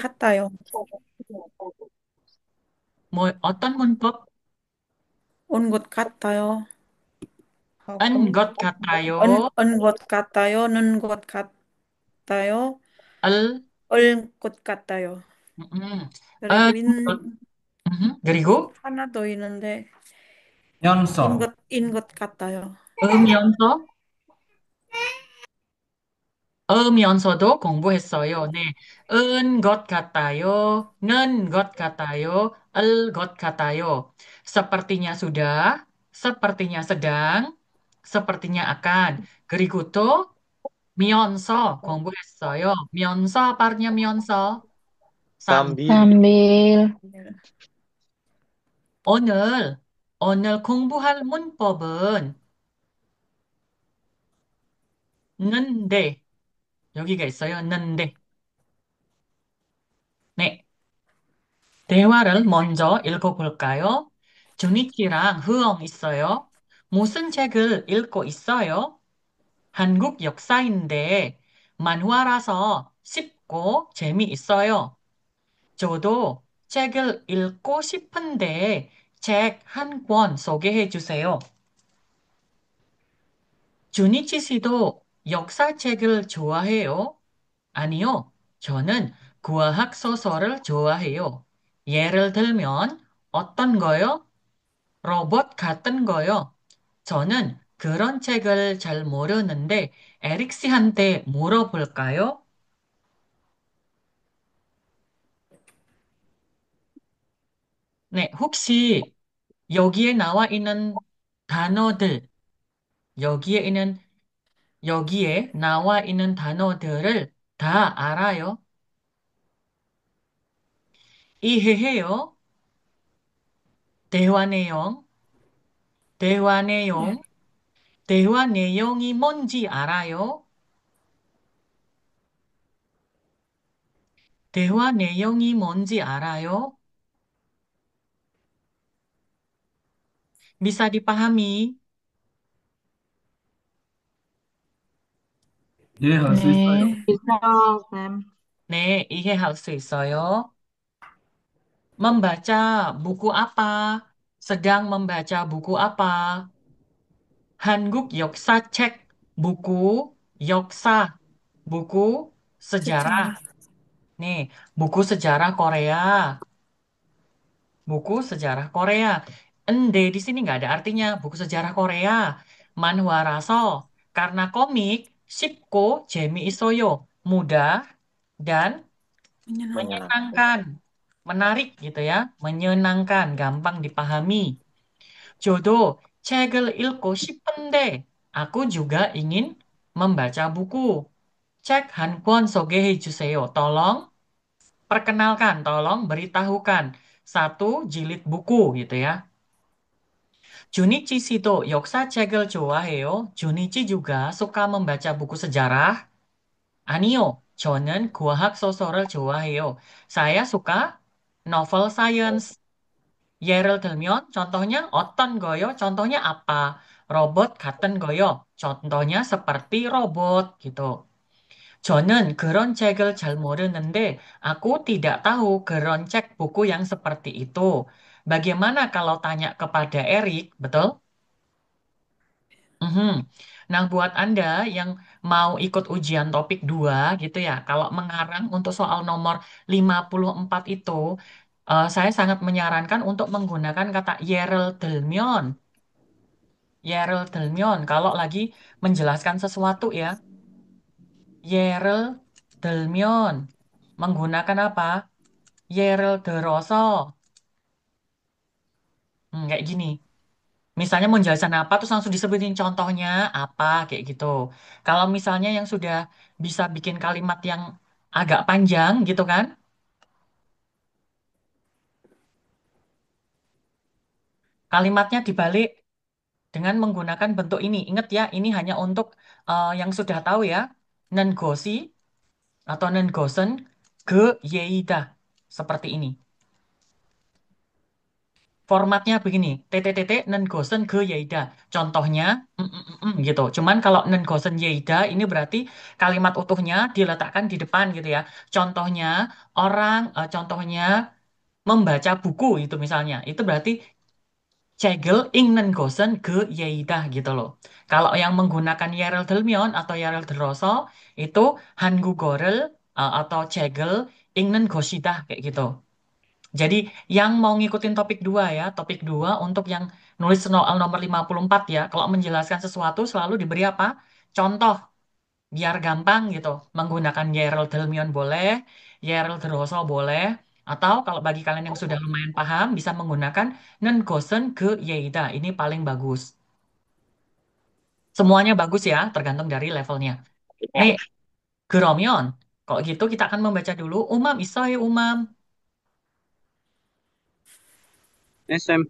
같아요. 뭐, 어떤 문법? 온 것 같아요. 은 하고, 것 은, 같아요. 은 것 같아요. 는 것 같아요. 을, 얼 것 같아요. 음, 은 그리고 것, 그리고 하나 더 있는데, 연서, 인 것 같아요. 음연서, 음연서도 공부했어요. 네. 은 것 같아요. 는 것 같아요. 을 것 같아요. Sepertinya sudah, sepertinya sedang, sepertinya akan. 그리고 또 미연서 공부했어요. 미연서 apa artinya 미연서? sambil sambil 오늘, 오늘 공부할 문법은 는데, 여기가 있어요. 는데. 네. 대화를 먼저 읽어볼까요? 준이치랑 흐엉 있어요. 무슨 책을 읽고 있어요? 한국 역사인데 만화라서 쉽고 재미있어요. 저도 책을 읽고 싶은데 책 한 권 소개해 주세요. 주니치 씨도 역사책을 좋아해요? 아니요. 저는 구화학 소설을 좋아해요. 예를 들면 어떤 거요? 로봇 같은 거요. 저는 그런 책을 잘 모르는데 에릭 씨한테 물어볼까요? 네, 혹시 여기에 나와 있는 단어들, 여기에 있는, 여기에 나와 있는 단어들을 다 알아요? 이해해요? 대화 내용, 대화 예, 내용, 대화 내용이 뭔지 알아요? 대화 내용이 뭔지 알아요? bisa dipahami? 이해할 수 있어요. 네, bisa Sam. 네, 이해할 수 있어요. Membaca buku apa? Sedang membaca buku apa? 한국 역사책, buku, 역사, buku sejarah. 스자라. Nih, buku sejarah Korea. Buku sejarah Korea. Ende di sini nggak ada artinya. Buku sejarah Korea. Manhwa raso. Karena komik, 쉽고 재미있어요. Mudah dan 그냥 menyenangkan. Menarik gitu ya. Menyenangkan, gampang dipahami. Jodoh, 책을 읽고 싶은데 aku juga ingin membaca buku. Cek 한 권 소개해 주세요. Tolong perkenalkan, tolong beritahukan satu jilid buku gitu ya. Junichi 씨도 역사책을 좋아해요. Junichi juga suka membaca buku sejarah. 아니요, 저는 과학 소설을 좋아해요. Saya suka novel science. 예를 들면 contohnya 어떤 거요? contohnya apa? Robot 같은 거요. contohnya seperti robot gitu. 저는 그런 책을 잘 모르는데 aku tidak tahu 그런 책 buku yang seperti itu. Bagaimana kalau tanya kepada Erik, betul? Mhm. Nah, buat Anda yang mau ikut ujian topik 2 gitu ya, kalau mengarang untuk soal nomor 54 itu, saya sangat menyarankan untuk menggunakan kata yerel delmion. Yerel delmion, kalau lagi menjelaskan sesuatu ya, yerel delmion. Menggunakan apa? Yerel deroso. Kayak gini. Misalnya mau jelasin apa, terus langsung disebutin contohnya apa, kayak gitu. Kalau misalnya yang sudah bisa bikin kalimat yang agak panjang gitu kan, kalimatnya dibalik dengan menggunakan bentuk ini. Ingat ya, ini hanya untuk yang sudah tahu ya. Nengosi atau nengosen ge yeida. Seperti ini. formatnya begini, TTTT nengosen ge yeida. Contohnya, gitu. Cuman kalau nengosen yeida ini berarti kalimat utuhnya diletakkan di depan gitu ya. Contohnya, contohnya membaca buku itu misalnya. Itu berarti Cegel ingnen gosen ke Yeidah gitu loh. Kalau yang menggunakan Yerel Delmion atau Yerel Deroso itu Hangu Gorel atau Cegel ingnen gosidah kayak gitu. Jadi yang mau ngikutin topik 2 ya, topik 2 untuk yang nulis soal nomor 54 ya. Kalau menjelaskan sesuatu selalu diberi apa? Contoh biar gampang gitu. Menggunakan Yerel Delmion boleh, Yerel Deroso boleh, atau kalau bagi kalian yang sudah lumayan paham bisa menggunakan Nengosen ke Yeida. Ini paling bagus. Semuanya bagus ya, tergantung dari levelnya. Ya. Nih, Geromion. Kalau gitu kita akan membaca dulu. Umam isoy umam. SM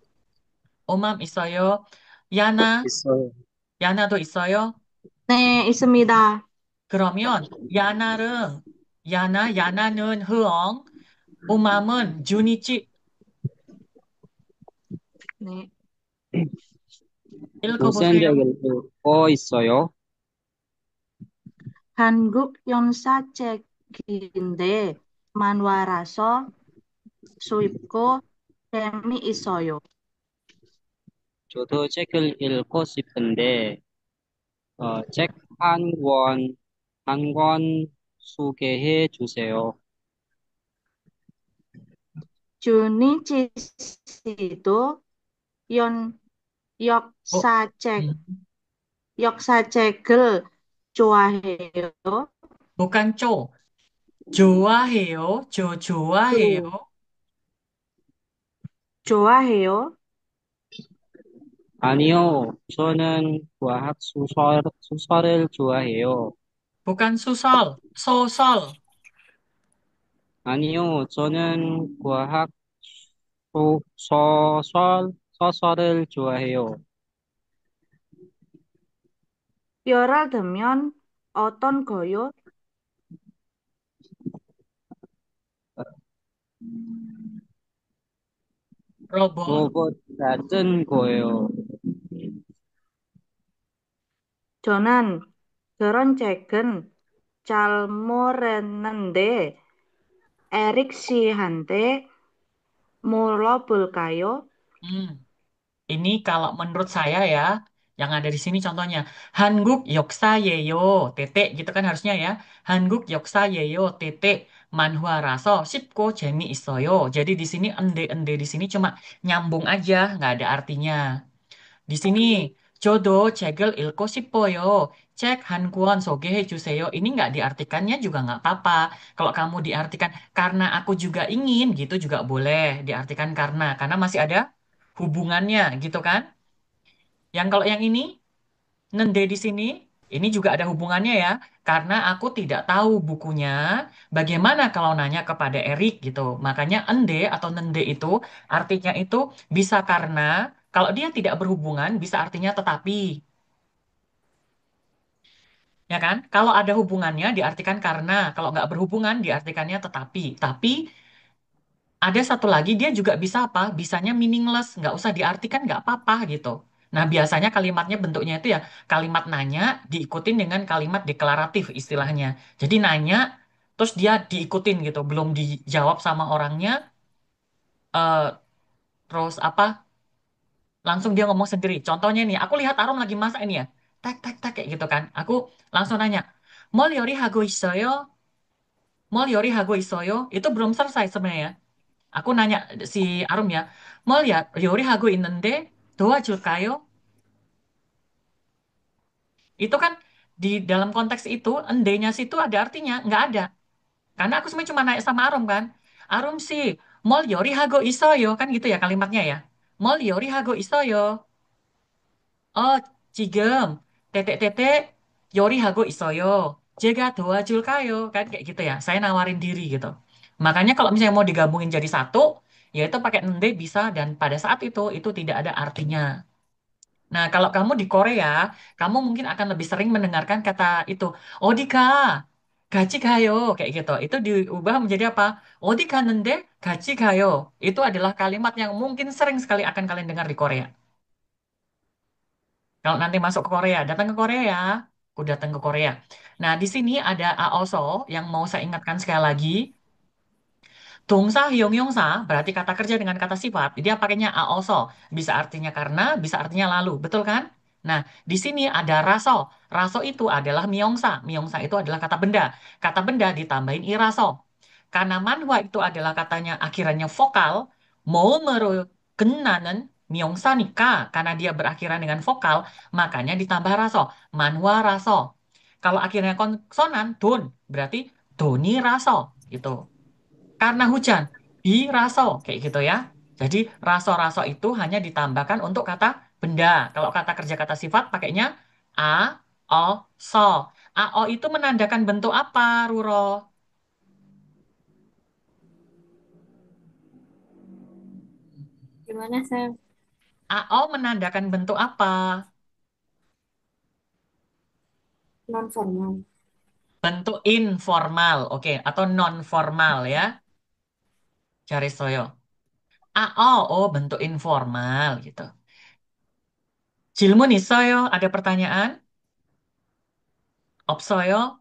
Umam isoyo. Yana. 있어요. Yana do isoyo. 네, 있습니다. 그러면 야나는 야나는 흐엉, 우맘은 준이지. 네. 읽어보세요. 무센적을 읽고 있어요. 한국 역사책인데 만화라서 쉽고 재미있어요. 저도 책을 읽고 싶은데 책 한 권 소개해 주세요. 주니치 씨도 연 어, 역사책 음, 역사책을 좋아해요. bukan co. 좋아해요. 좋아해요. 조- 좋아해요. 아니요, 저는 소설을 좋아해요. Bukan susol. 소설. 아니요, 저는 소설을 좋아해요. 예를 들면 어떤 거요? 로봇. 로봇 같은 거예요. 저는 그런 책은 잘 모르는데 에릭 씨한테 물어볼까요? Hmm. Ini kalau menurut saya ya, yang ada di sini contohnya. Hanguk Yoksayeyo, titik gitu kan harusnya ya. Hanguk Yoksayeyo, titik. Manhwa raso, sipko jemi isoyo. Jadi di sini ende-ende di sini cuma nyambung aja, nggak ada artinya. Di sini jodo cegel ilko sipoyo. Cek hankuan sogehe juseyo. Ini nggak diartikannya juga nggak apa-apa. Kalau kamu diartikan karena aku juga ingin gitu juga boleh. Diartikan karena masih ada hubungannya gitu kan. Yang kalau yang ini nende di sini ini juga ada hubungannya ya. Karena aku tidak tahu bukunya. Bagaimana kalau nanya kepada Erik gitu. Makanya ende atau nende itu artinya itu bisa karena kalau dia tidak berhubungan bisa artinya tetapi. Ya kan? Kalau ada hubungannya diartikan karena. Kalau nggak berhubungan diartikannya tetapi. Tapi ada satu lagi dia juga bisa apa? Bisanya meaningless, nggak usah diartikan nggak apa-apa gitu. Nah biasanya kalimatnya bentuknya itu ya kalimat nanya diikutin dengan kalimat deklaratif istilahnya. Jadi nanya terus dia diikutin gitu, belum dijawab sama orangnya, eh, terus apa? Langsung dia ngomong sendiri. Contohnya nih, aku lihat Arum lagi masak ini ya, tek tek tek kayak gitu kan. Aku langsung nanya, 뭘 요리하고 있어요? 뭘 요리하고 있어요? Itu belum selesai sebenarnya. Aku nanya si Arum ya, mau lihat 요리하고 있는데 도와줄까요? Itu kan di dalam konteks itu, endenya situ ada artinya, nggak ada. Karena aku sebenarnya cuma nanya sama Arum kan. Arum sih, 뭘 요리하고 있어요? Kan gitu ya kalimatnya ya. 뭘 요리하고 있어요? Oh, 지금 tetek-tetek 요리하고 있어요. 제가 도와줄까요? Kan kayak gitu ya. Saya nawarin diri gitu. Makanya kalau misalnya mau digabungin jadi satu, ya itu pakai nende bisa dan pada saat itu tidak ada artinya. Nah, kalau kamu di Korea, kamu mungkin akan lebih sering mendengarkan kata itu, 어디 가? 같이 가요. Kayak gitu. Itu diubah menjadi apa? 어디 가는데? Gaji gayo itu adalah kalimat yang mungkin sering sekali akan kalian dengar di Korea. Kalau nanti masuk ke Korea, datang ke Korea ya. Aku datang ke Korea. Nah, di sini ada aoso yang mau saya ingatkan sekali lagi. Dongsa hyunghyungsa berarti kata kerja dengan kata sifat. Dia pakainya aoso. Bisa artinya karena, bisa artinya lalu. Betul kan? Nah, di sini ada raso. Raso itu adalah myeongsa. Myeongsa itu adalah kata benda. Kata benda ditambahin iraso. Karena manhwa itu adalah katanya akhirannya vokal, 모음으로 끝나는 명사니까 karena dia berakhiran dengan vokal, makanya ditambah raso. Manhwa raso. Kalau akhirnya konsonan, don, berarti doni raso. Gitu. Karena hujan, bi raso. Kayak gitu ya. Jadi raso-raso itu hanya ditambahkan untuk kata benda. Kalau kata kerja kata sifat pakainya a, o, so. A, o itu menandakan bentuk apa, Ruro? Gimana, Sam? AO menandakan bentuk apa? Non formal. Bentuk informal, oke, atau non formal ya. Cari soyo. AO, oh bentuk informal gitu. 질문 있어요? Ada pertanyaan? 없어요?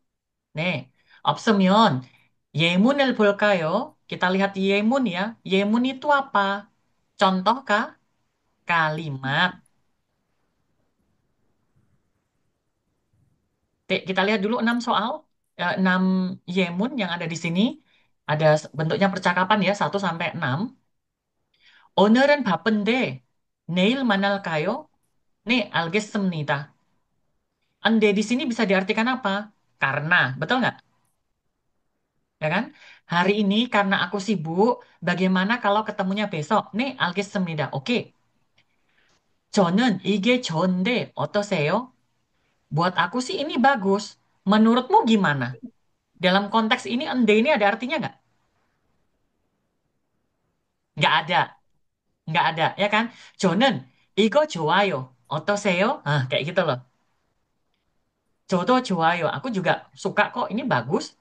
네. 없으면 예문을 볼까요? Kita lihat yemun ya. Yemun itu apa? Contoh kah? Kalimat. Kita lihat dulu 6 soal. 6 yemun yang ada di sini. Ada bentuknya percakapan ya, 1 sampai 6. 오늘은 바쁜데 내일 만날까요? 네, 알겠습니다. Ande di sini bisa diartikan apa? Karena, betul nggak? Ya kan? Hari ini karena aku sibuk, bagaimana kalau ketemunya besok? 네, 알겠습니다. Oke. 저는 이게 좋은데 어떠세요? Buat aku sih ini bagus. Menurutmu gimana? Dalam konteks ini ende ini ada artinya nggak? Nggak ada. Nggak ada, ya kan? 저는 이거 좋아요. 어떠세요? Ah, kayak gitu loh. 저도 좋아요. Aku juga suka kok. Ini bagus.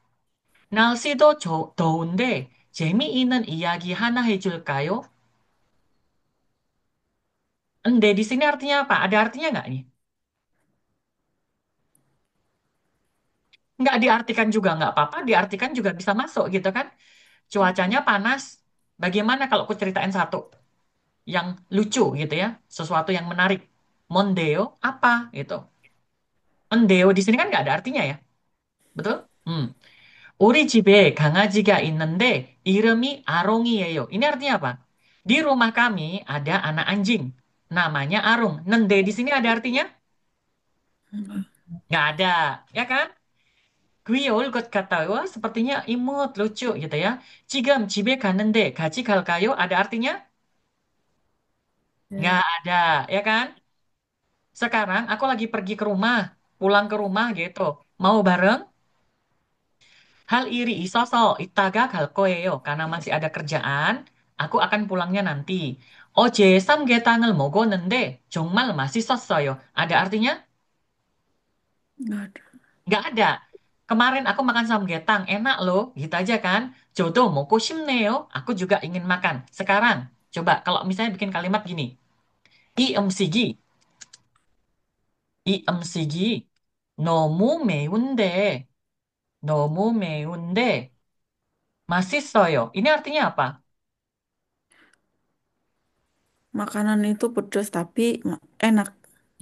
날씨도 더운데 재미있는 이야기 하나 해줄까요? Ende di sini artinya apa? Ada artinya nggak nih? Nggak diartikan juga nggak apa-apa. Diartikan juga bisa masuk gitu kan? Cuacanya panas. Bagaimana kalau aku ceritain satu yang lucu gitu ya? Sesuatu yang menarik. Mondeo apa gitu? Mondeo di sini kan nggak ada artinya ya? Betul? Hmm. 우리 집에 강아지가 있는데 이름이 아롱이에요. Ini artinya apa? Di rumah kami ada anak anjing. Namanya Arung. Nende di sini ada artinya? Nggak ada. Ya kan? 귀여울 것 같아요. Sepertinya imut, lucu gitu ya. 지금 집에 갔는데 같이 갈까요? Ada artinya? Nggak ada. Ya kan? Sekarang aku lagi pergi ke rumah. Pulang ke rumah gitu. Mau bareng? Hal iri isoso itaga 갈 거예요. Karena masih ada kerjaan, aku akan pulangnya nanti. 어제 삼계탕을 먹었는데 정말 맛있었어요. Ada artinya? Nggak ada. Nggak ada. Kemarin aku makan samgyetang, enak loh, gitu aja kan? 저도 먹고 싶네요. Aku juga ingin makan. Sekarang, coba kalau misalnya bikin kalimat gini. 이 음식이, 이 음식이 너무 매운데, 너무 매운데 맛있어요. Ini artinya apa? Makanan itu pedas tapi enak.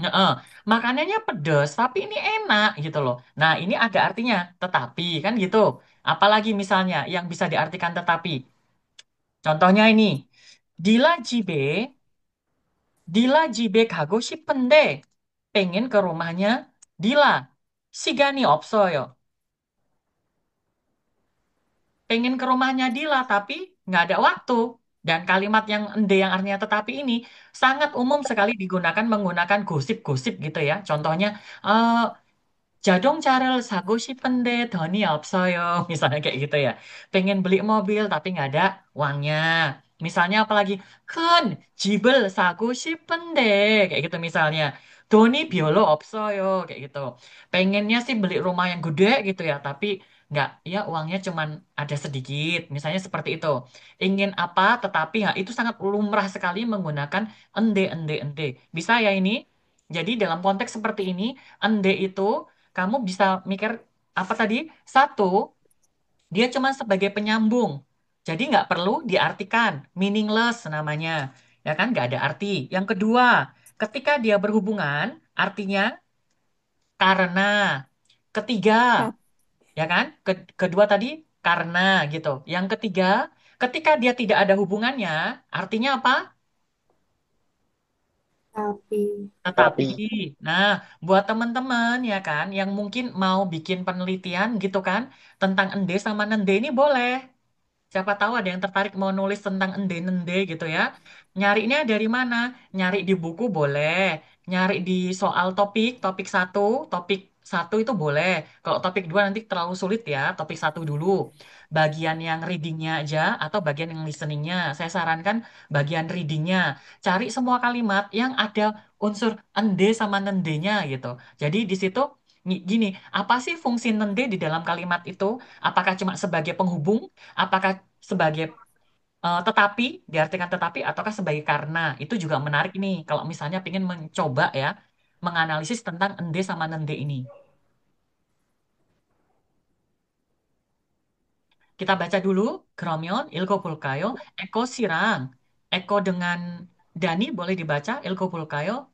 Heeh. Makanannya pedas, tapi ini enak gitu loh. Nah, ini ada artinya, tetapi kan gitu. Apalagi misalnya yang bisa diartikan tetapi. Contohnya ini, Dila jibe, Dila jibe 가고 싶은데 pengen ke rumahnya Dila. 시간이 없어요. Pengen ke rumahnya Dila, tapi nggak ada waktu. Dan kalimat yang ende yang artinya tetapi ini sangat umum sekali digunakan menggunakan gosip-gosip gitu ya. Contohnya, eh, 자동차를 사고 싶은데 돈이 없어요. Misalnya kayak gitu ya. Pengen beli mobil tapi nggak ada uangnya. Misalnya apalagi 큰 집을 사고 싶은데 kayak gitu misalnya. 돈이 별로 없어요 kayak gitu. Pengennya sih beli rumah yang gede gitu ya, tapi nggak, ya uangnya cuman ada sedikit, misalnya seperti itu. Ingin apa, tetapi ya itu sangat lumrah sekali menggunakan ende, ende, ende. Bisa ya ini? Jadi dalam konteks seperti ini, ende itu kamu bisa mikir apa tadi? Satu, dia cuma sebagai penyambung. Jadi nggak perlu diartikan, meaningless namanya. Ya kan, nggak ada arti. Yang kedua, ketika dia berhubungan, artinya karena. Ketiga, Ta- ya kan? Kedua tadi karena gitu. Yang ketiga, ketika dia tidak ada hubungannya, artinya apa? Tapi. Tetapi. Nah, buat teman-teman ya kan, yang mungkin mau bikin penelitian gitu kan, tentang ende sama nende ini boleh. Siapa tahu ada yang tertarik mau nulis tentang ende-nende gitu ya. Nyarinya dari mana? Nyari di buku boleh. Nyari di soal topik, topik satu itu boleh. Kalau topik dua nanti terlalu sulit ya, topik satu dulu. Bagian yang readingnya aja atau bagian yang listeningnya. Saya sarankan bagian readingnya. Cari semua kalimat yang ada unsur ende sama nendenya gitu. Jadi di situ gini, apa sih fungsi nende di dalam kalimat itu? Apakah cuma sebagai penghubung? Apakah sebagai tetapi, diartikan tetapi, ataukah sebagai karena? Itu juga menarik nih, kalau misalnya ingin mencoba ya, menganalisis tentang ende sama nende ini. Kita baca dulu, Gromyon, Ilko Pulkayo, Eko Sirang. Eko dengan Dani boleh dibaca, Ilko Pulkayo.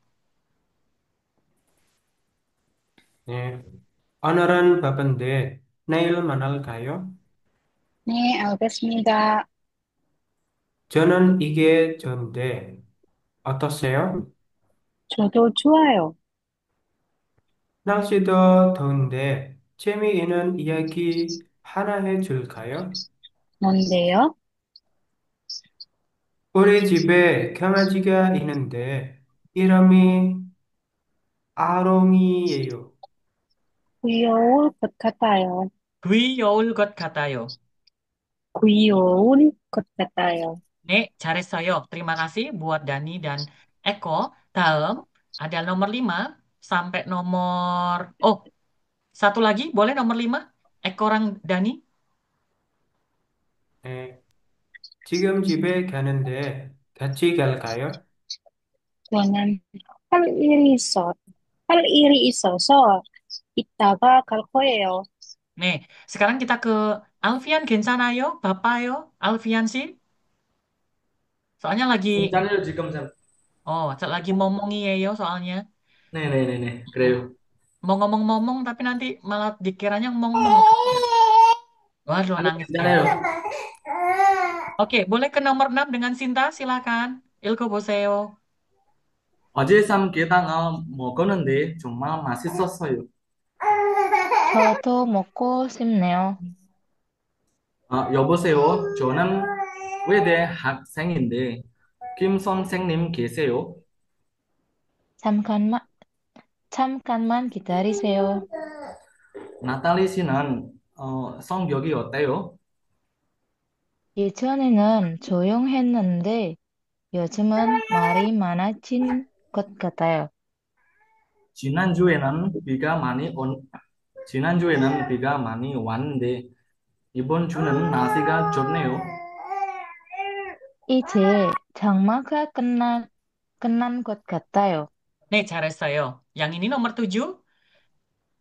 네, 오늘은 바쁜데 내일 만날까요? 네, 알겠습니다. 저는 이게 좋은데 어떠세요? 저도 좋아요. 날씨도 더운데 재미있는 이야기 하나 해줄까요? 뭔데요? 우리 집에 강아지가 있는데 이름이 아롱이에요. 귀여울 것 같아요. 귀여울 것 같아요. 귀여울 것 같아요. Nek, 잘했어요. Terima kasih buat Dani dan Eko. Dalam ada nomor 5 sampai nomor... Oh, satu lagi boleh nomor 5? Eko orang Dani. 네, 지금 집에 가는데 같이 갈까요? 저는 할 일이 있어서 이따가 갈 거예요. Nih, sekarang kita ke Alfian 괜찮아요? 바빠요? Alfian sih? Soalnya lagi... 괜찮아요, 지금 참. Oh, lagi ngomong이에요 soalnya. 네네네네. Hmm. 그래요. Mau ngomong-ngomong tapi nanti malah dikiranya ngomong. Waduh, 아니, nangis dia. 괜찮아요. Oke, boleh ke nomor 6 dengan Sinta, silakan. Ilko Boseo. 어제 삼계탕을 먹었는데 정말 맛있었어요. 저도 먹고 싶네요. 여보세요. 저는 외대 학생인데 김 선생님 계세요? 잠깐만, 잠깐만 기다리세요. 나탈리 씨는 성격이 어때요? 예전에는 조용했는데 요즘은 말이 많아진 것 같아요. 지난주에는 비가 많이 온 지난주에는 비가 많이 왔는데 이번 주는 날씨가 좋네요. 이제 장마가 끝난 것 같아요. Nih, 잘했어요. Yang ini nomor 7.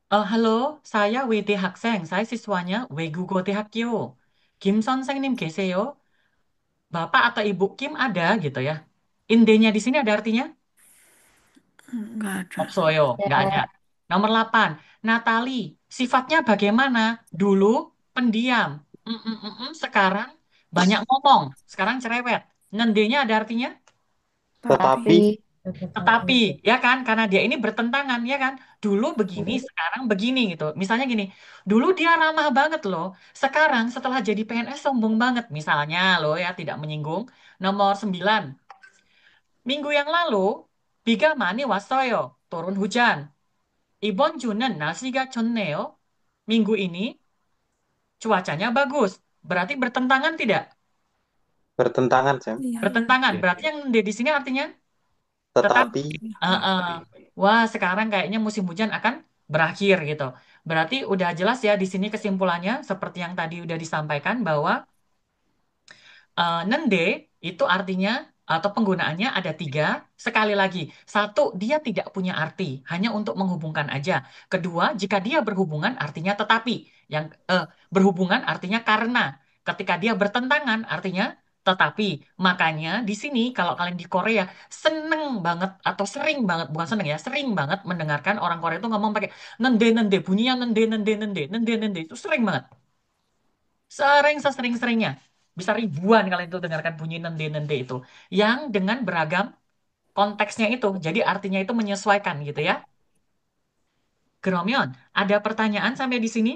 Halo, saya WD Hakseng. Saya siswanya Wegugo Hakyo. Kim 선생님 계세요? Bapak atau Ibu Kim ada gitu ya. Indenya di sini ada artinya? Nggak ada. Opsoyo, nggak ada. 네, Nomor 8. Natali, sifatnya bagaimana? Dulu pendiam. Sekarang banyak ngomong. Sekarang cerewet. Nendenya ada artinya? Tapi. Tetapi, ya kan, karena dia ini bertentangan, ya kan. Dulu begini, sekarang begini gitu. Misalnya gini, dulu dia ramah banget loh. Sekarang setelah jadi PNS sombong banget. Misalnya loh ya, tidak menyinggung. Nomor 9. Minggu yang lalu, 비가 많이 왔어요. Turun hujan. 이번 주는 날씨가 좋네요. Minggu ini cuacanya bagus. Berarti bertentangan tidak? Bertentangan, Sam. Iya. Bertentangan. Berarti yang di sini artinya tetap. Tetapi, Wah, sekarang kayaknya musim hujan akan berakhir gitu. Berarti udah jelas ya di sini kesimpulannya seperti yang tadi udah disampaikan bahwa nende itu artinya atau penggunaannya ada tiga. Sekali lagi, satu, dia tidak punya arti, hanya untuk menghubungkan aja. Kedua, jika dia berhubungan artinya tetapi. Yang berhubungan artinya karena. Ketika dia bertentangan artinya tetapi. Makanya di sini kalau kalian di Korea seneng banget atau sering banget, bukan seneng ya, sering banget mendengarkan orang Korea itu ngomong pakai nende nende, bunyinya nende nende nende nende nende itu sering banget. Sering sesering-seringnya. Bisa ribuan kalian itu dengarkan bunyi nende-nende itu. Yang dengan beragam konteksnya itu. Jadi artinya itu menyesuaikan gitu ya. Geromion, ada pertanyaan sampai di sini?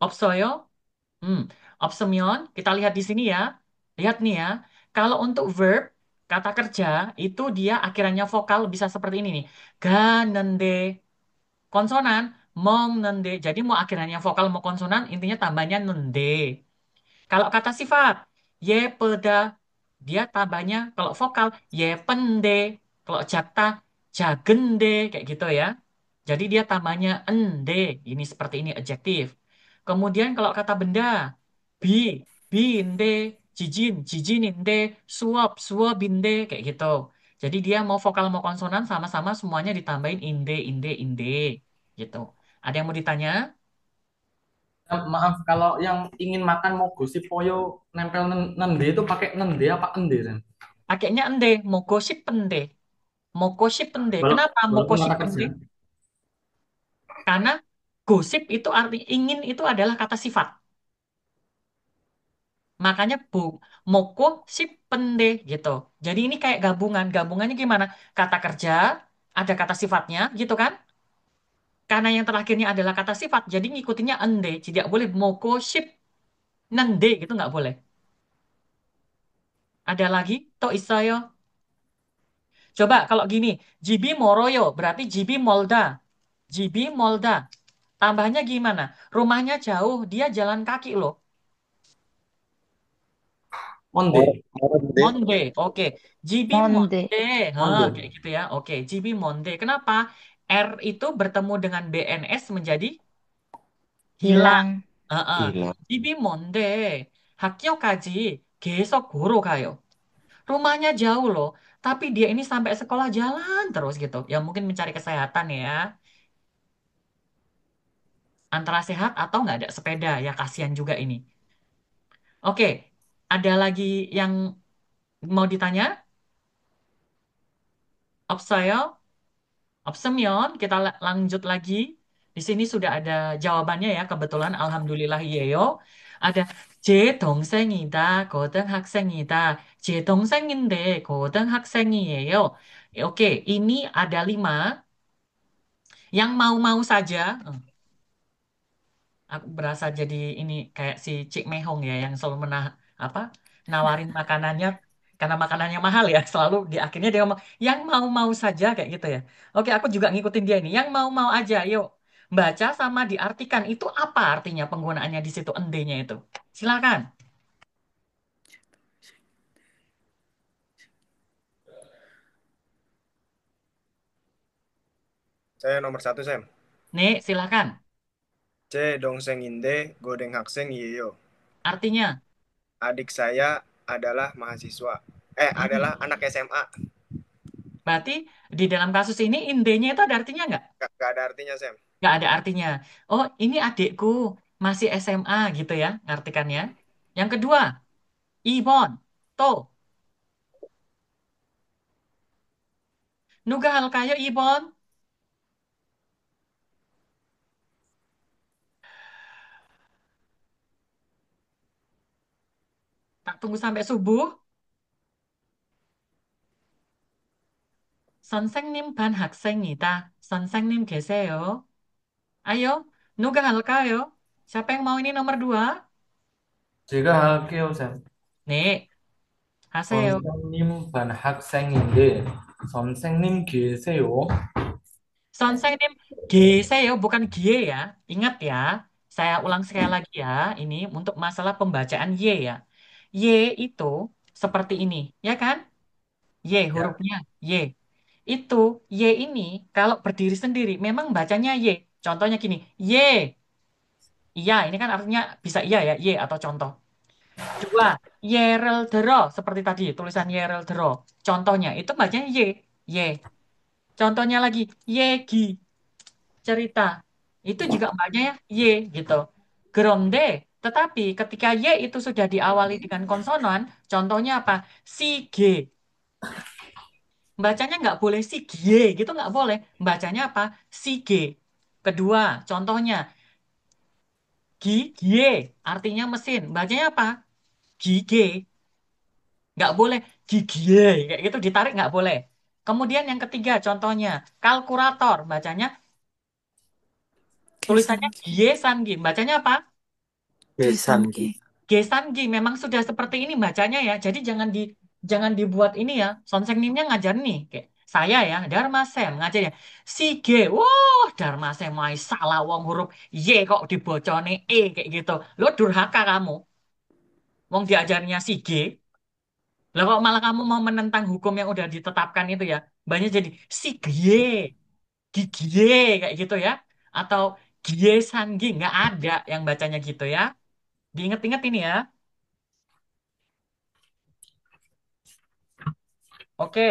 Opsoyo? Hmm. Opsemion, kita lihat di sini ya. Lihat nih ya. Kalau untuk verb, kata kerja, itu dia akhirannya vokal bisa seperti ini nih. Ga, nende. Konsonan, mong, nende. Jadi mau akhirannya vokal mau konsonan, intinya tambahnya nende. Kalau kata sifat, ye peda, dia tambahnya kalau vokal, ye pende. Kalau jakta, jagende, kayak gitu ya. Jadi dia tambahnya ende. Ini seperti ini adjektif. Kemudian kalau kata benda, bi, binde, jijin, jijininde, suap, suabinde, kayak gitu. Jadi dia mau vokal mau konsonan sama-sama semuanya ditambahin inde, inde, inde. Gitu. Ada yang mau ditanya? Maaf, kalau yang ingin makan mogo si poyo nempel nende itu pakai nende apa ende, Sen? Pakainya ende, mogoship pende. Mokoship pende. Kenapa Walaupun mokoship kata pende? kerja. Karena gosip itu arti ingin itu adalah kata sifat. Makanya moko sip pende gitu. Jadi ini kayak gabungan. Gabungannya gimana? Kata kerja, ada kata sifatnya gitu kan? Karena yang terakhirnya adalah kata sifat, jadi ngikutinnya ende. Tidak boleh moko sip nende gitu nggak boleh. Ada lagi? To isayo. Coba kalau gini, Jibi Moroyo berarti Jibi Molda. Jibi Molda. Tambahnya gimana? Rumahnya jauh, dia jalan kaki loh. Monde. Monde. Monde, oke. GB Monde. Monde, hah, Monde. kayak gitu ya. Oke, GB Monde. Kenapa? R itu bertemu dengan BNS menjadi hilang. Hilang. Heeh. Gila. GB Monde. 학교까지 계속 걸어가요. Rumahnya jauh loh, tapi dia ini sampai sekolah jalan terus gitu. Ya mungkin mencari kesehatan ya. Antara sehat atau nggak ada sepeda, ya kasihan juga ini. Oke, ada lagi yang mau ditanya? Opsayo? Opsemion, kita lanjut lagi. Di sini sudah ada jawabannya ya, kebetulan alhamdulillah yeyo. Ada 제 동생이다, 고등학생이다. 제 동생인데 고등학생이에요. Oke, ini ada 5 yang mau-mau saja. Aku berasa jadi ini kayak si Cik Mehong ya yang selalu apa nawarin makanannya karena makanannya mahal ya selalu di akhirnya dia ngomong yang mau-mau saja kayak gitu ya. Oke, aku juga ngikutin dia ini. Yang mau-mau aja, yuk. Baca sama diartikan itu apa artinya penggunaannya di situ endenya itu. Silakan. Saya nomor satu, Sam. Nih, silakan. 제 동생인데 고등학생이에요. Artinya Adik saya adalah mahasiswa. Adalah anak SMA. berarti di dalam kasus ini indenya itu ada artinya nggak? Gak ada artinya, Sam. Nggak ada artinya. Oh, ini adikku masih SMA gitu ya, ngartikannya. Yang kedua, Ibon, to. Nuga hal kayo, Ibon. Tak tunggu sampai subuh. 선생님 반 학생이다. 선생님 계세요. Ayo, nuga halkayo. Siapa yang mau ini nomor 2? 제가 할게요, Sen. Nih, haseyo. 선생님 반 학생인데 선생님 계세요? 선생님 계세요, bukan gie ya. Ingat ya, saya ulang sekali lagi ya. Ini untuk masalah pembacaan Y ya. Y itu seperti ini, ya kan? Y Ya. hurufnya Y. itu Y ini kalau berdiri sendiri memang bacanya Y. Contohnya gini, Y. Iya, ini kan artinya bisa iya ya, Y atau contoh. Dua, Yerel Dero, seperti tadi tulisan Yerel Dero. Contohnya itu bacanya Y. Y. Contohnya lagi, Yegi, cerita. Itu juga bacanya Y gitu. Geronde, tetapi ketika Y itu sudah diawali dengan konsonan, contohnya apa? Si G. Bacanya nggak boleh si G gitu nggak boleh. Bacanya apa? Si G. Kedua, contohnya Gie, artinya mesin. Bacanya apa? Gige. Nggak boleh gigie. Kayak gitu ditarik nggak boleh. Kemudian yang ketiga, contohnya kalkulator. Bacanya tulisannya Gesangi. Gie Sangi. Bacanya apa? Gesangi. Gesangi. Gesangi. Memang sudah seperti ini bacanya ya. Jadi jangan dibuat ini ya. Sonseng Nimnya ngajar nih. Kayak saya ya, Dharma Sem ngajarnya. Si G. Wah, Dharma Sem mai salah wong huruf Y kok dibocone E kayak gitu. Lo durhaka kamu. Wong diajarnya si G. Lah kok malah kamu mau menentang hukum yang udah ditetapkan itu ya? Banyak jadi si gie, gigie kayak gitu ya. Atau gie sanggi nggak ada yang bacanya gitu ya. Diinget-inget ini ya. Oke.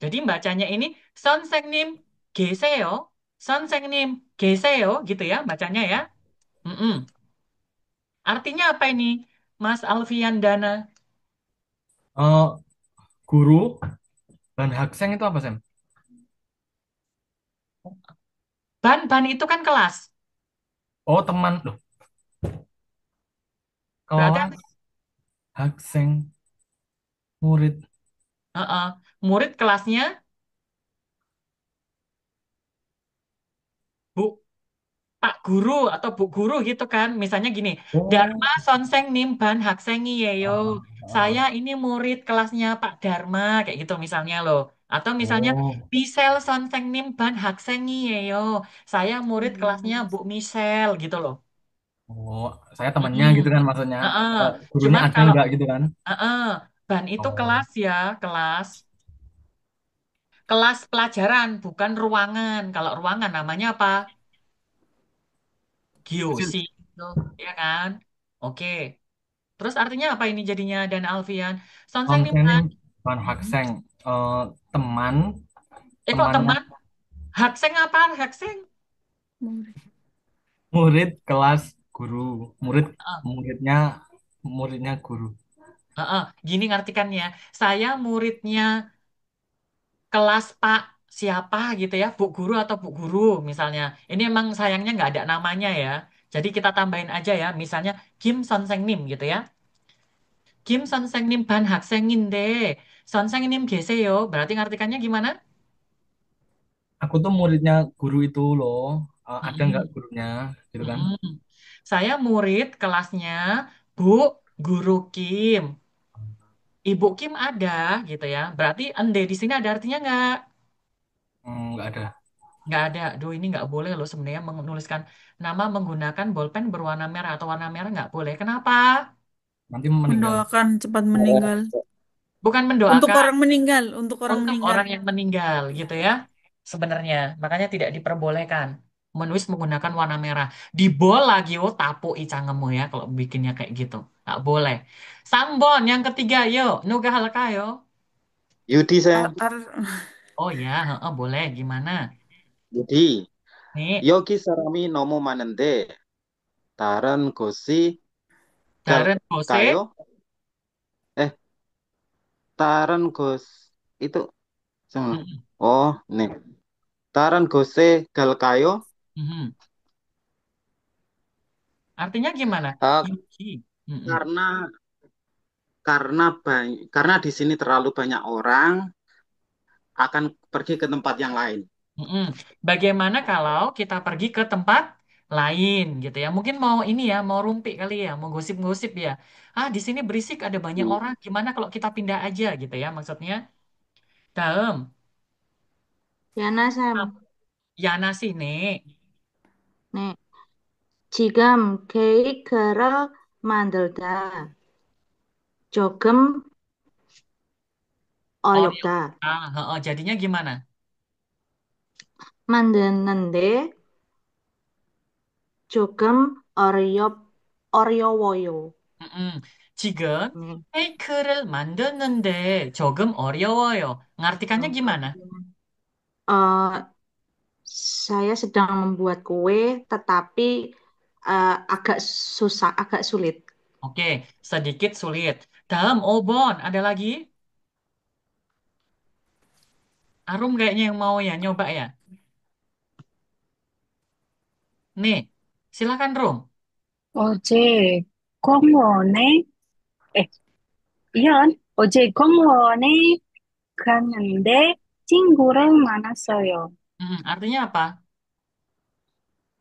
Jadi bacanya ini sonsengnim geseo, sonsengnim geseo gitu ya bacanya ya. Mm-mm. Artinya apa ini, Mas Alfian Dana? Eh, guru dan hakseng itu apa, Sam? Ban itu kan kelas. Oh, teman loh. Berarti Kelas, hakseng, murid. murid kelasnya Bu Pak Guru atau Bu Guru gitu kan. Misalnya gini, Oh, Dharma Sonseng Nimban Haksengi Yeyo. ah, Saya ah. ini murid kelasnya Pak Dharma kayak gitu misalnya loh. Atau misalnya Oh, Misel Sonseng Nimban Haksengi Yeyo. Saya murid kelasnya Bu Misel gitu loh. oh, saya temannya Mm-mm. gitu kan maksudnya. Heeh. Gurunya Cuman ada kalau nggak gitu kan? heeh, ban itu Oh, kelas ya, kelas. Kelas pelajaran, bukan ruangan. Kalau ruangan namanya apa? kecil. Giosi. Gitu, ya kan? Oke. Terus artinya apa ini jadinya Dan Alfian? Sonseng nih Ini Pan. bukan Mhm. hakseng. Teman, Kok temannya teman? Hakseng apa? Hakseng? Murid. murid kelas guru. Murid, Heeh. muridnya, muridnya guru. Heeh. Gini ngartikannya. Saya muridnya kelas Pak siapa gitu ya, Bu Guru atau Bu Guru misalnya. Ini emang sayangnya nggak ada namanya ya. Jadi kita tambahin aja ya. Misalnya Kim Sonseng Nim gitu ya. Kim Sonseng Nim Ban Haksengin deh. Sonseng Nim geseyo. Berarti ngartikannya gimana? Aku tuh muridnya guru itu loh. Ada nggak Mm-mm. gurunya gitu kan? Mm-mm. Saya murid kelasnya Bu Guru Kim. Ibu Kim ada gitu ya. Berarti ende di sini ada artinya nggak? Nggak ada. Nggak ada. Duh ini nggak boleh loh sebenarnya menuliskan nama menggunakan bolpen berwarna merah atau warna merah nggak boleh. Kenapa? Nanti meninggal. Mendoakan cepat meninggal. Bukan Untuk mendoakan orang meninggal, untuk orang untuk meninggal. orang yang meninggal gitu ya. Sebenarnya makanya tidak diperbolehkan menulis menggunakan warna merah. Di bol lagi oh tapu cangkemmu ya kalau bikinnya kayak gitu. Nggak boleh. Sambon yang ketiga yuk. Nuga halaka yo. Yudi Ar, Sam. ar, Oh ya, heeh, boleh. Gimana? Yudi. Nih, Yogi Sarami Nomo Manende. Taran Gosi Darren Bose. Galkayo. Eh, Taran Gos itu. Mm-mm, Oh, nih. Taran Gose Galkayo. mhm. Artinya gimana? Eh, Yuki. Mm-mm, karena karena di sini terlalu banyak orang akan pergi ke tempat yang lain. mm-mm. Bagaimana kalau kita pergi ke tempat lain gitu ya? Mungkin mau ini ya, mau rumpi kali ya, mau gosip-gosip ya. Ah, di sini berisik ada banyak Hmm. orang. Gimana kalau kita pindah aja gitu ya? Maksudnya, dalam. Yana Sam. Yana sini. 네. 지금 케이크를 만들다. 조금 Oreo. 어렵다. Jadinya gimana? 만드는데 조금 어려워요. Mm-mm. 지금 네. 케이크를 만드는데 조금 어려워요. Ngartikannya gimana? 어, saya sedang membuat kue, tetapi agak susah, agak sulit. Oke, sedikit sulit. Dalam obon, ada lagi? Arum kayaknya yang mau ya, nyoba ya. Nih, silakan Rum. 어제 공원에, 에, 이런, 어제 공원에 갔는데 친구를 만났어요. Artinya apa?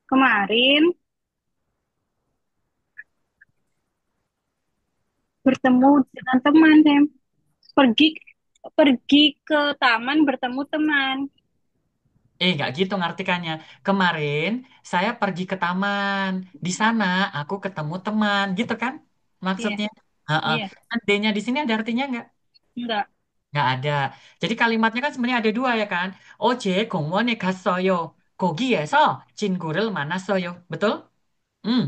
Kemarin bertemu dengan teman, Sam. Pergi pergi ke taman bertemu teman. Nggak gitu ngartikannya. Kemarin saya pergi ke taman. Di sana aku ketemu teman, gitu kan? Iya, Maksudnya. Heeh. iya, D-nya di sini ada artinya nggak? enggak. Nggak ada. Jadi kalimatnya kan sebenarnya ada dua ya kan? 어제 공원에 갔어요. 거기에서 친구를 만났어요. Betul?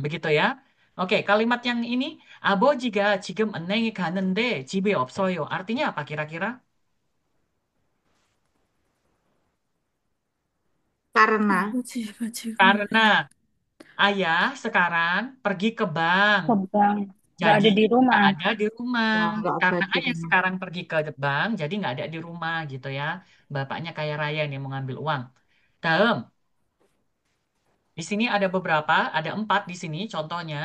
Begitu ya. Oke, kalimat yang ini 아버지가 지금 은행에 가는데 집에 없어요. Artinya apa kira-kira? Karena 아버지가 지금 Karena ayah sekarang pergi ke bank. Kebang, nggak Jadi ada di nggak rumah. ada di rumah. ya nggak ada Karena di ayah rumah. sekarang pergi ke bank, jadi nggak ada di rumah gitu ya. Bapaknya kaya raya nih mau ngambil uang. Dalam, di sini ada beberapa, ada 4 di sini contohnya.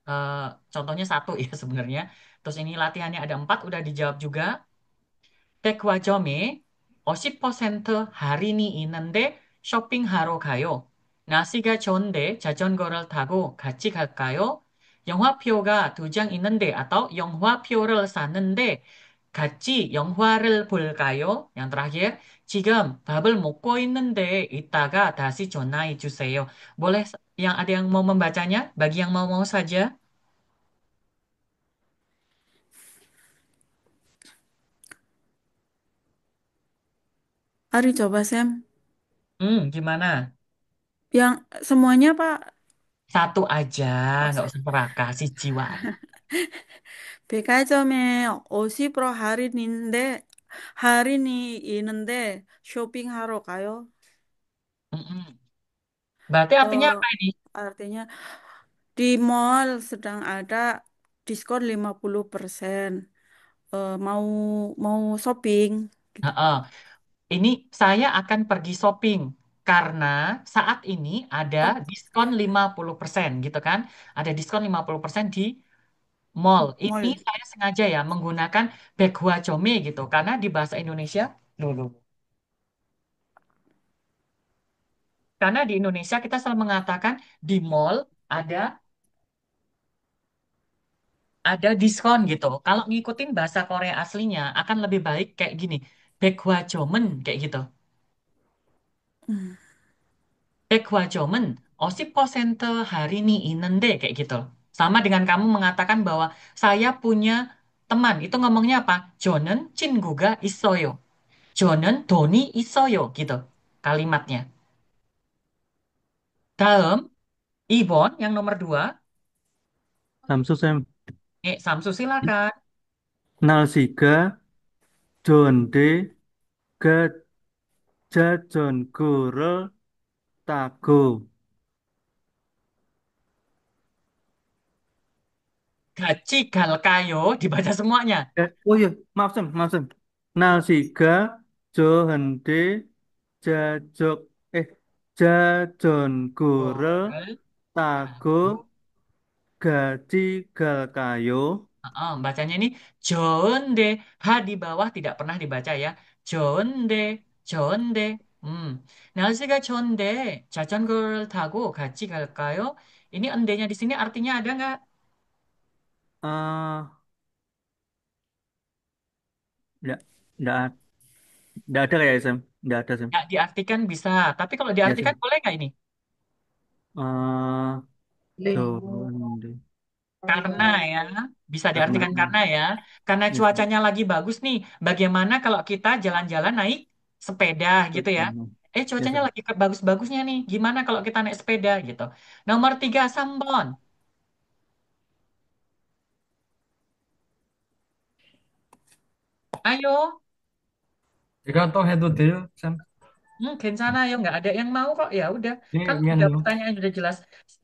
Eh, contohnya satu ya sebenarnya. Terus ini latihannya ada 4, udah dijawab juga. 백화점에 50% 할인이 있는데 쇼핑하러 가요. 날씨가 좋은데 자전거를 타고 같이 갈까요? 영화표가 2장 있는데 atau 영화표를 샀는데 같이 영화를 볼까요? Yang terakhir, 지금 밥을 먹고 있는데 이따가 다시 전화해 주세요. Boleh yang ada yang mau membacanya? Bagi yang mau saja. Ari coba Sam. Gimana? Yang semuanya Pak. Satu aja, Oh, nggak usah serakah si jiwa. 백화점에 50% 할인이 있는데 쇼핑하러 가요. Mm-mm. Berarti artinya Eh, apa ini? artinya di mall sedang ada diskon 50%. Mau mau shopping gitu. Heeh. Ini saya akan pergi shopping karena saat ini ada Oh, diskon 50% gitu kan. Ada diskon 50% di mall. Ini mall. saya sengaja ya menggunakan 백화점이 gitu karena di bahasa Indonesia dulu. Karena di Indonesia kita selalu mengatakan di mall ada ada diskon gitu. Kalau ngikutin bahasa Korea aslinya akan lebih baik kayak gini. 백화점은 kayak gitu. Hmm. 백화점은 50% 할인이 있는데 kayak gitu. Sama dengan kamu mengatakan bahwa saya punya teman. Itu ngomongnya apa? 저는 친구가 있어요. 저는 돈이 있어요. Gitu kalimatnya. Dalam, Ibon yang nomor 2. Samsu Sam. Samsu silakan. 날씨가 좋은데 그 자전거를 타고 Gaji galkayo dibaca semuanya. oh iya maaf Sam 날씨가 좋은데 자적 자전거를 Gorel, 타고 tahu. 같이 갈까요? Bacanya ini jonde. H di bawah tidak pernah dibaca ya. Jonde, jonde. Hmm. 날씨가 좋은데 자전거를 타고 같이 갈까요? Ini endenya di sini artinya ada nggak? Ah, enggak, enggak, enggak ada kayak Sam, enggak ada Sam. Nggak diartikan bisa. Tapi kalau Ya diartikan Sam. boleh nggak ini? Ah, Le- 좋은데. Karena ya. Bisa Karena diartikan karena ya. Karena ya, cuacanya lagi bagus nih. Bagaimana kalau kita jalan-jalan naik sepeda gitu ya? ya, Cuacanya Sam. lagi bagus-bagusnya nih. Gimana kalau kita naik sepeda gitu? Nomor tiga, Sambon. Ayo. 이거 또 해도 돼요, 쌤? 괜찮아. Ayo, nggak ada yang mau kok. Ya udah. 예, Kan udah 미안해요. pertanyaan udah jelas.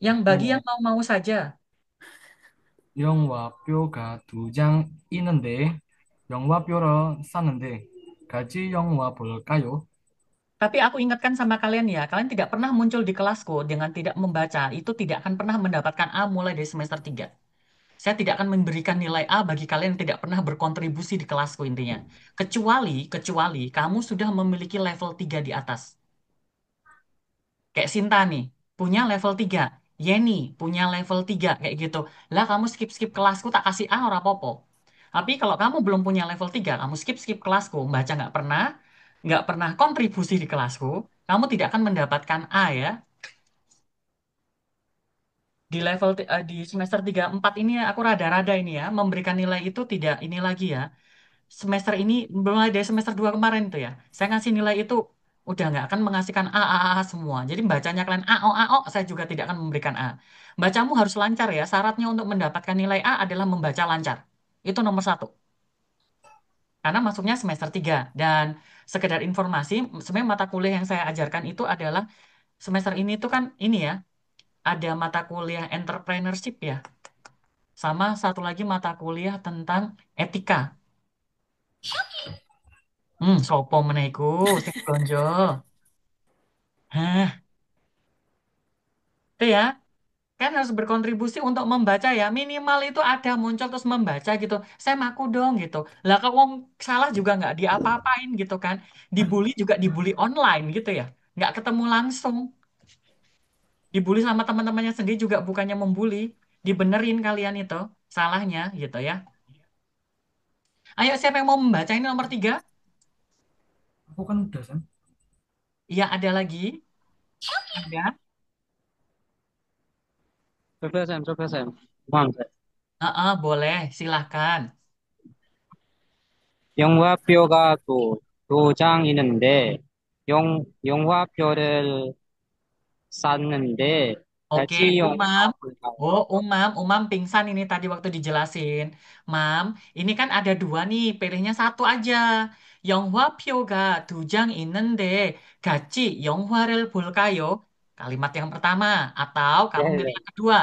Yang bagi yang mau-mau saja. 영화표가 두 장 있는데 영화표를 샀는데 같이 영화 볼까요? Tapi aku ingatkan sama kalian ya, kalian tidak pernah muncul di kelasku dengan tidak membaca. Itu tidak akan pernah mendapatkan A mulai dari semester 3. Saya tidak akan memberikan nilai A bagi kalian yang tidak pernah berkontribusi di kelasku intinya. Kecuali kamu sudah memiliki level 3 di atas. Kayak Sinta nih, punya level 3. Yeni punya level 3 kayak gitu. Lah kamu skip-skip kelasku tak kasih A ora popo. Tapi kalau kamu belum punya level 3, kamu skip-skip kelasku, baca nggak pernah kontribusi di kelasku, kamu tidak akan mendapatkan A ya. Di semester 3 4 ini aku rada-rada ini ya, memberikan nilai itu tidak ini lagi ya. Semester ini mulai dari semester 2 kemarin itu ya. Saya ngasih nilai itu udah nggak akan mengasihkan A semua. Jadi bacanya kalian A, O, saya juga tidak akan memberikan A. Bacamu harus lancar ya. Syaratnya untuk mendapatkan nilai A adalah membaca lancar. Itu nomor satu. Karena masuknya semester 3. Dan sekedar informasi, sebenarnya mata kuliah yang saya ajarkan itu adalah semester ini tuh kan ini ya, ada mata kuliah entrepreneurship ya. Sama satu lagi mata kuliah tentang etika. Sopo meneh iku sing blonjo. Hah, itu ya. Kan harus berkontribusi untuk membaca ya. Minimal itu ada muncul terus membaca gitu. Saya maku dong gitu. Lah kalau wong salah juga nggak diapa-apain gitu kan. Dibully juga dibully online gitu ya. Nggak ketemu langsung. Dibully sama teman-temannya sendiri juga bukannya membuli. Dibenerin kalian itu salahnya gitu ya. Ayo siapa yang mau membaca ini nomor 3? Aku kan udah, Sam. Iya ada lagi. Ada. coba Sam. Bang, Boleh silahkan. 영화표가 두 장 있는데, 영화표를 샀는데, Oke, 같이 영화 Umam. 볼까요? Oh, Umam pingsan ini tadi waktu dijelasin. Mam, ini kan ada dua nih, pilihnya satu aja. 영화표가 두 장 있는데 같이 영화를 볼까요? Kalimat yang pertama. Atau Ya, kamu milih ya. yang kedua.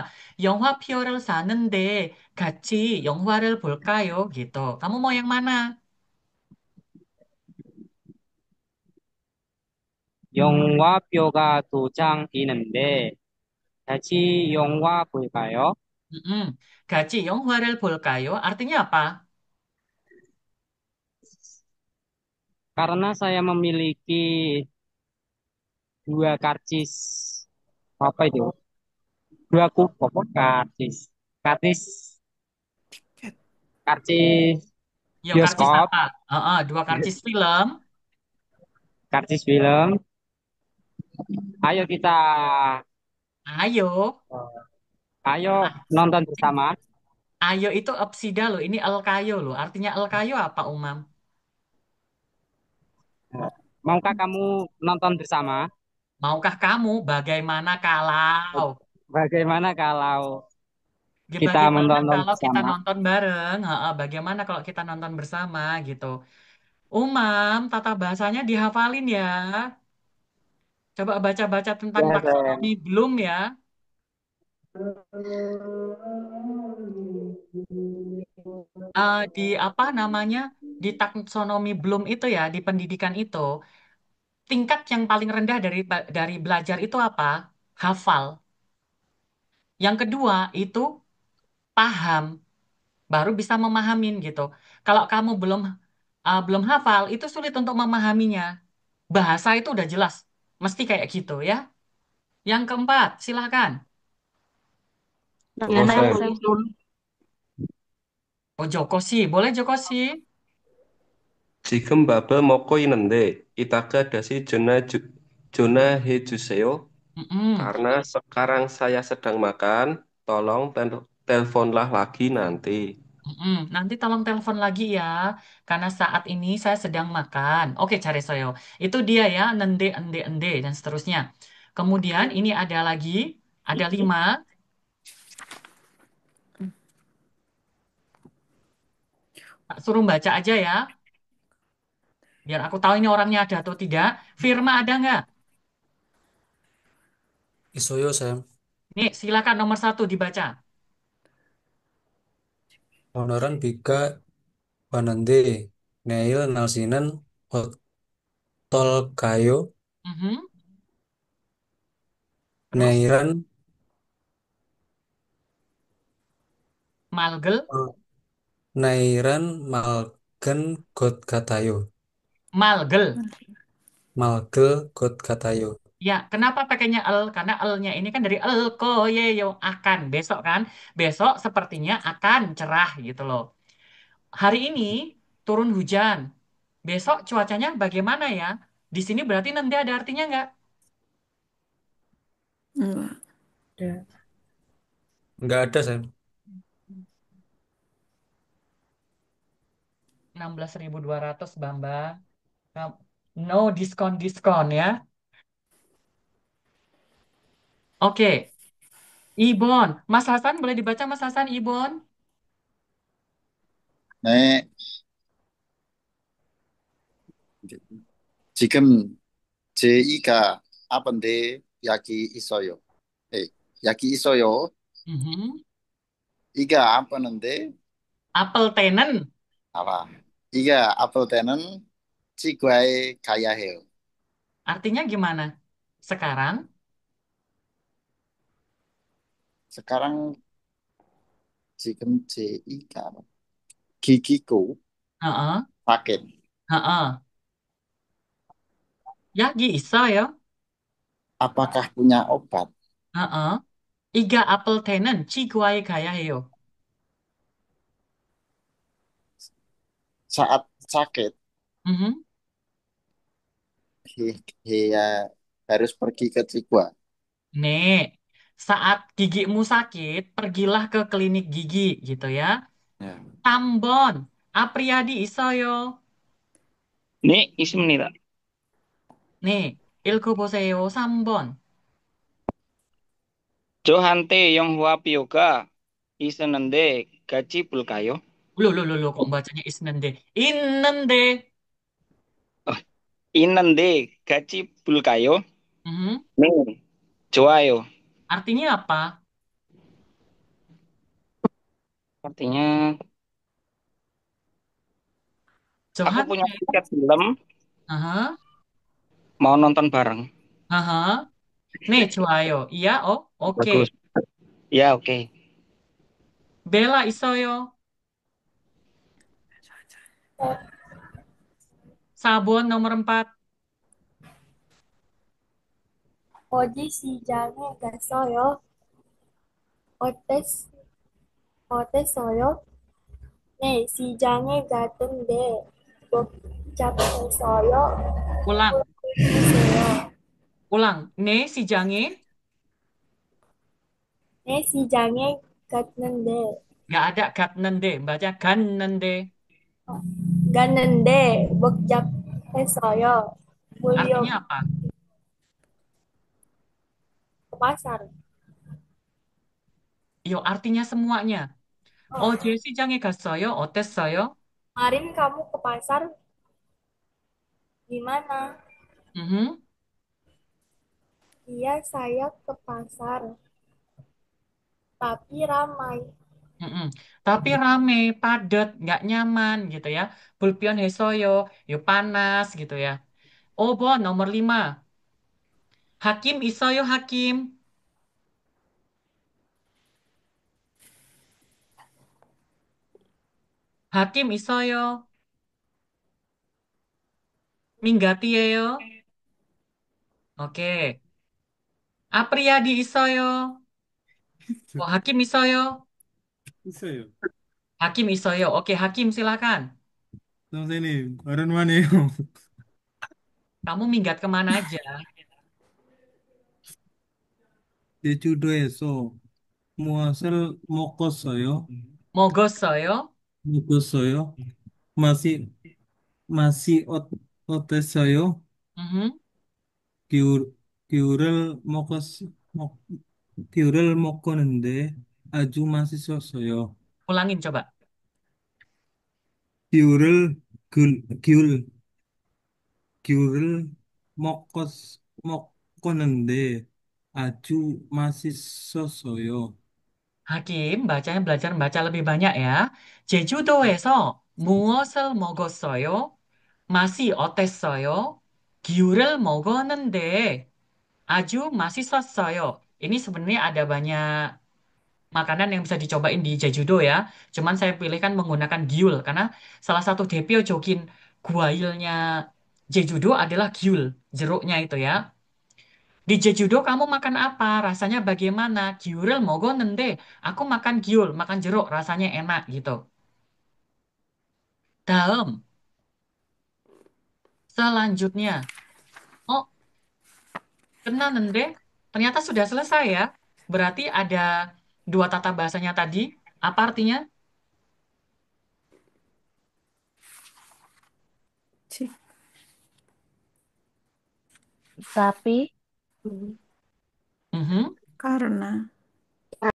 영화표를 사는데 같이 영화를 볼까요? Gitu. Kamu mau yang mana? 영화표가 두 장 있는데, 같이 영화 볼까요? Mm-mm. 같이 영화를 볼까요? Artinya apa? Karena saya memiliki dua karcis, apa itu? Dua apa karcis? Karcis, karcis Yo, karcis bioskop, apa? Dua karcis film. karcis film. Ayo kita, Ayo. ayo nonton bersama. Ayo itu opsida loh. Ini El Kayo loh. Artinya El Kayo apa, Umam? Maukah kamu nonton bersama? Maukah kamu? Bagaimana kalau? Bagaimana kalau kita Bagaimana menonton kalau kita bersama? nonton bareng? Bagaimana kalau kita nonton bersama gitu? Umam, tata bahasanya dihafalin ya. Coba baca-baca tentang Ya, taksonomi Sam. belum ya? Di apa namanya? Di taksonomi belum itu ya, di pendidikan itu, tingkat yang paling rendah dari belajar itu apa? Hafal. Yang kedua itu paham, baru bisa memahamin gitu. Kalau kamu belum hafal, itu sulit untuk memahaminya. Bahasa itu udah jelas, mesti kayak gitu ya. Yang keempat, silakan. Ya, Oke, saya Sam. tulis dulu. Oh, Joko sih, boleh Joko sih. 지금 밥을 먹고 있는데 이따가 다시 전화해 주세요. Mm-mm. Karena sekarang saya sedang makan, tolong telponlah lagi nanti. Nanti tolong telepon lagi ya, karena saat ini saya sedang makan. Oke, cari soyo. Itu dia ya, nende, ende, ende, dan seterusnya. Kemudian ini ada lagi, ada 5. Tak suruh baca aja ya, biar aku tahu ini orangnya ada atau tidak. Firma ada nggak? Isoyo Sam. Nih, silakan nomor 1 dibaca. Onoran Bika Panande Neil Nalsinan Otol Kayo Mhm. Terus, Neiran malgel, Nairan Malgen Got Katayo malgel. Malgel Got Katayo. Ya, kenapa pakainya el? Karena elnya ini kan dari el koyeyo akan besok kan? Besok sepertinya akan cerah gitu loh. Hari ini turun hujan. Besok cuacanya bagaimana ya? Di sini berarti nanti ada artinya nggak? Enggak. Nggak ada Sam. 16.200 Bambang. No diskon-diskon ya. Oke, Ibon. Mas Hasan boleh dibaca Mas Hasan Ibon? 네, 지금 제2가 아픈데 약이 있어요. 네, 약이 있어요. Mhm. 이가 아프는데 Apel tenen. 알아. 이가 아플 때는 치과에 가야 해요. Artinya gimana? Sekarang? sekarang 지금 제2가 기기고 Heeh. sakit. Heeh. Yagi 있어요? Apakah punya obat? Heeh. Iga apel tenen ciguai gaya heo. Saat sakit, Mhm. dia harus pergi ke Cikwa. Nek, saat gigimu sakit, pergilah ke klinik gigi gitu ya. Ya. Tambon, Apriyadi isoyo. 네, 있습니다. 네, 읽어보세요. 3번. 저한테 영화 비유가 있었는데 같이 볼까요? Loh, kok bacanya isnende? Innende. 어, 있는데 같이 볼까요? Mhm. 네, 좋아요. Artinya apa? Artinya aku punya Johante. tiket film, Aha, mau nonton bareng. aha. Nih, 좋아요. Iya, oh, oke. Bagus. Ya, oke. Bella isoyo. Sabun nomor 4. 어디 시장에 갔어요? 어땠, 어땠어요? 네, 시장에 갔던데 복잡해서요. Ulang, 주세요. ulang. 네, 시장에. 네, 시장에 갔는데 Nggak ada 갔는데. Baca 갔는데. 갔는데 복잡했어요. Artinya 무료 apa? ke pasar. Yo, artinya semuanya. Oh, 어제 시장에 갔어요? 어땠어요? kemarin kamu ke pasar gimana? Mhm. Iya, saya ke pasar, tapi ramai. Mm-mm. Tapi rame, padat, nggak nyaman gitu ya. Bulpion hesoyo, yo panas gitu ya. Oh, Bon, nomor 5. Hakim isoyo hakim. Hakim isoyo. Minggatiyeyo. Oke. Apriyadi isoyo. Oh, hakim isoyo. 있어요. Hakim isoyo. Oke, hakim silakan. 선생님, 오랜만이에요. Kamu minggat kemana aja? 제주도에서 무엇을 먹었어요? Mogossoyo. 먹었어요. 맛이 맛이 어땠어요? Mhm. 귤 귤을 먹 귤을 먹었는데 아주 맛있었어요. Ulangin coba. 귤을 귤 귤을 먹었 먹었는데 아주 맛있었어요. Hakim, bacanya belajar baca lebih banyak ya. 제주도에서 무엇을 먹었어요? 맛이 어땠어요? 귤을 먹었는데 아주 맛있었어요. Ini sebenarnya ada banyak makanan yang bisa dicobain di Jeju-do ya. Cuman saya pilihkan menggunakan gyul karena salah satu depyo jokin guailnya Jeju-do adalah gyul, jeruknya itu ya. Di Jeju-do kamu makan apa? Rasanya bagaimana? Gyul을 먹었는데 aku makan gyul, makan jeruk, rasanya enak gitu. Dalam, selanjutnya. Oh, 끝났는데 ternyata sudah selesai ya. Berarti ada dua tata bahasanya tadi. Apa artinya? Cik. Tapi Mhm. Karena